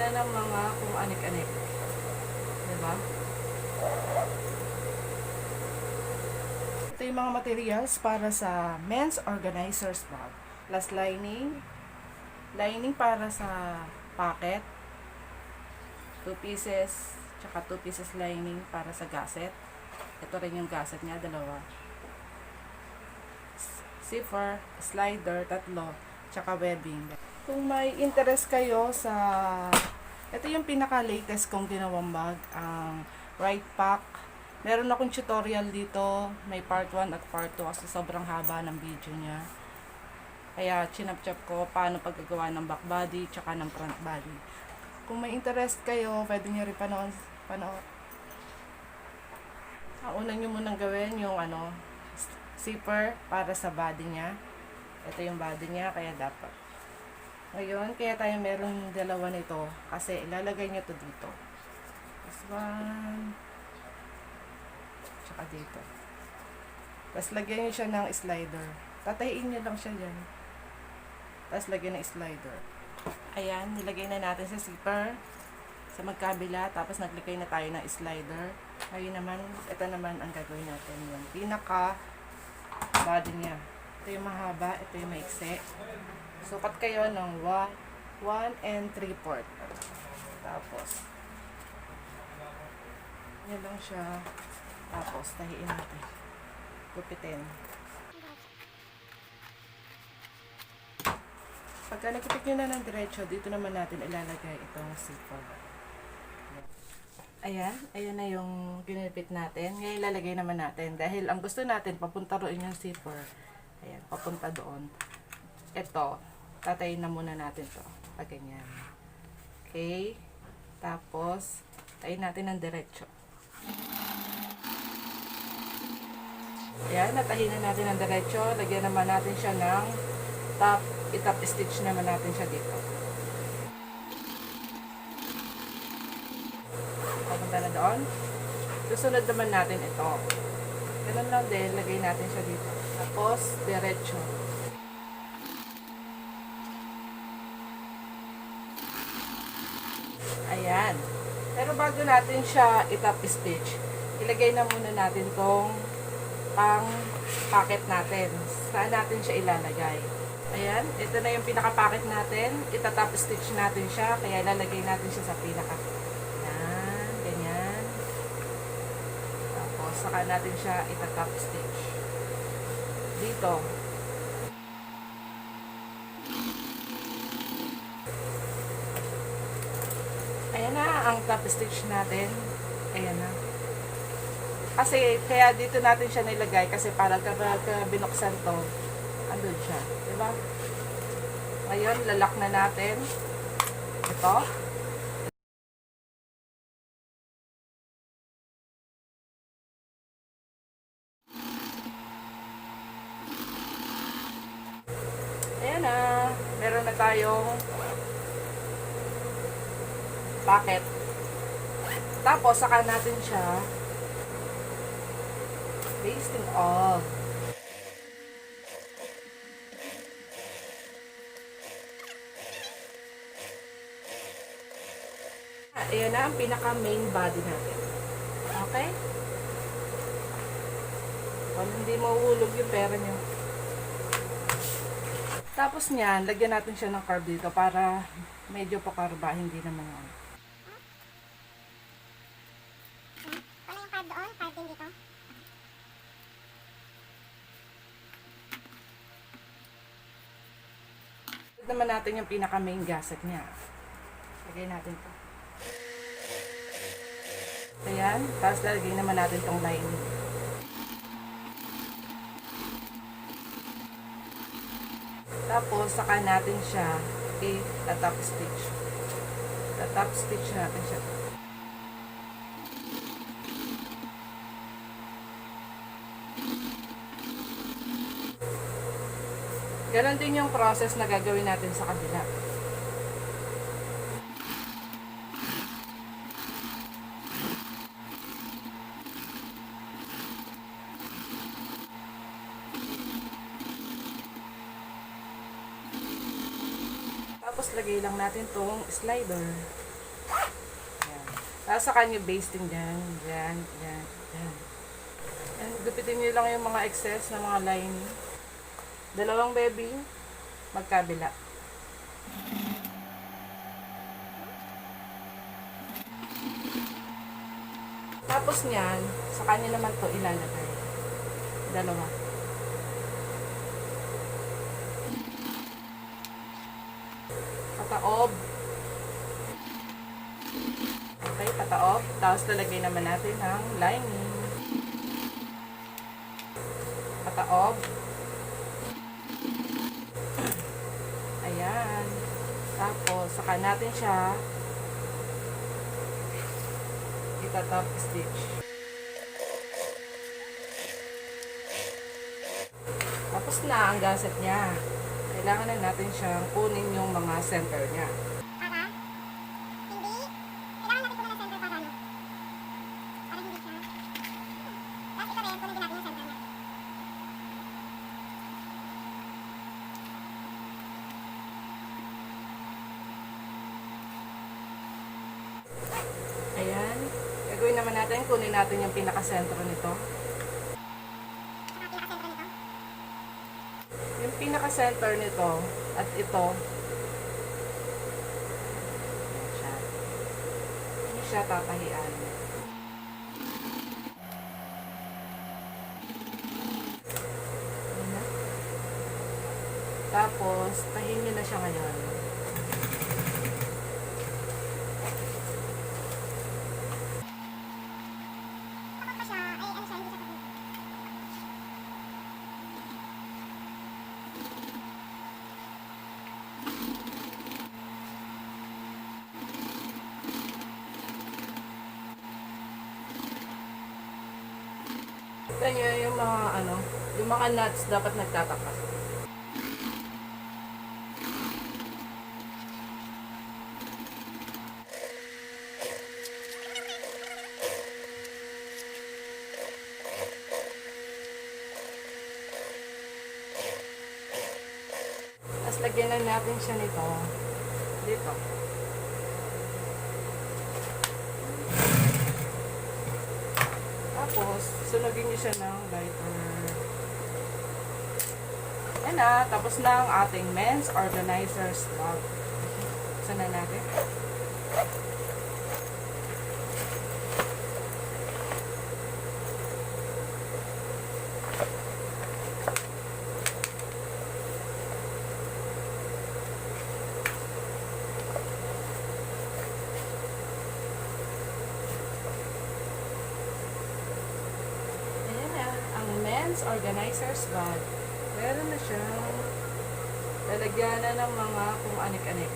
na ng mga kung anik-anik. Diba? Ito yung mga materials para sa men's organizer's bag. Plus lining. Lining para sa pocket. 2 pieces. Tsaka 2 pieces lining para sa gasset. Ito rin yung gasset niya, dalawa. Zipper, slider, 3. Tsaka webbing. Kung may interest kayo sa... Ito yung pinaka-latest kong ginawang bag. Ang right pack. Meron akong tutorial dito. May part 1 at part 2 kasi sobrang haba ng video niya. Kaya chinap-chap ko paano paggagawa ng back body tsaka ng front body. Kung may interest kayo, pwede nyo rin panood. Una nyo munang gawin yung zipper para sa body niya. Ito yung body niya, kaya dapat. Ngayon, kaya tayo meron dalawa nito kasi ilalagay nyo to dito. This one. Tsaka dito. Tapos lagyan nyo siya ng slider. Tatahiin nyo lang siya dyan. Tapos lagyan ng slider. Ayan, nilagay na natin sa zipper. Sa magkabila. Tapos naglagay na tayo ng slider. Ngayon naman, ito naman ang gagawin natin. Yung pinaka body niya. Ito yung mahaba, ito yung maiksi. Sukat kayo ng 1 and 3/4. Tapos, yan lang siya. Tapos, tahiin natin. Gupitin. Pagka nakipit nyo na ng diretso, dito naman natin ilalagay itong zipper. Ayan, ayan na yung ginipit natin. Ngayon ilalagay naman natin. Dahil ang gusto natin, papunta roon yung zipper. Ayan, papunta doon. Ito, tatayin na muna natin to. Pag ganyan. Okay. Tapos, tayin natin ng diretso. Ayan, natahin na natin ng diretso. Lagyan naman natin siya ng top. I-top stitch naman natin siya dito. Papunta na doon. Susunod naman natin ito. Ganun lang din, lagay natin siya dito. Tapos, diretso. Ayan. Pero bago natin siya i-top stitch, ilagay na muna natin tong pang packet natin. Saan natin siya ilalagay? Ayan. Ito na yung pinaka-packet natin. Ita-top stitch natin siya. Kaya ilalagay natin siya sa pinaka. Ayan. Ganyan. Tapos, saka natin siya ita-top stitch. Dito. Ayan na ang top stitch natin. Ayan na. Kasi, kaya dito natin siya nilagay kasi para kapag binuksan to, andun siya. Diba? Ngayon, lalak na natin. Ito. Ayan na. Meron na tayong packet. Tapos, saka natin siya pasting off. Ayan na ang pinaka main body natin. Okay? Kung hindi mahuhulog yung pera nyo. Tapos niyan, lagyan natin siya ng carb dito para medyo pakarba, hindi naman ano. Ano yung card doon? Card din dito? Ito naman natin yung pinaka main gasket niya. Lagay natin ito. Ayan. Tapos lalagay naman natin itong lining. Tapos saka natin siya i-top stitch. I-top stitch natin siya. Ganon din yung process na gagawin natin sa kabila. Tapos lagay lang natin tong slider. Tapos sa kanya base din dyan. Dyan, dyan, dyan. And gupitin nyo lang yung mga excess na mga lining. Dalawang baby, magkabila. Tapos niyan, sa kanya naman to ilalagay. Dalawa. Pataob. Okay, pataob. Tapos lalagay naman natin ang lining. Pataob. Ayan. Tapos, saka natin siya itatop stitch. Tapos na ang gasset niya. Kailangan na natin siyang kunin yung mga center niya. Para? Hindi. Kailangan natin kunin ang center para ano? Para hindi siya. Tapos ito rin, kunin din natin yung center niya. Ayan. Gagawin naman natin, kunin natin yung pinaka-sentro nito. Saka pinaka-center nito. Yung pinaka-center nito at ito. Ayan siya. Hindi siya tatahian. Ayan na. Tapos, tahin nyo na siya ngayon. Kapag pa siya, ay ano siya, hindi siya kapag. Ito nyo yung mga ano, yung mga nuts dapat nagtatapat. Tapos lagyan na natin siya nito dito. Tapos, sunugin niyo siya ng lighter. Yan na, tapos na ang ating men's organizer's bag. Buksan na natin. Ayan na, ang men's organizer's bag. Meron na siyang lalagyan na ng mga kung anik-anik.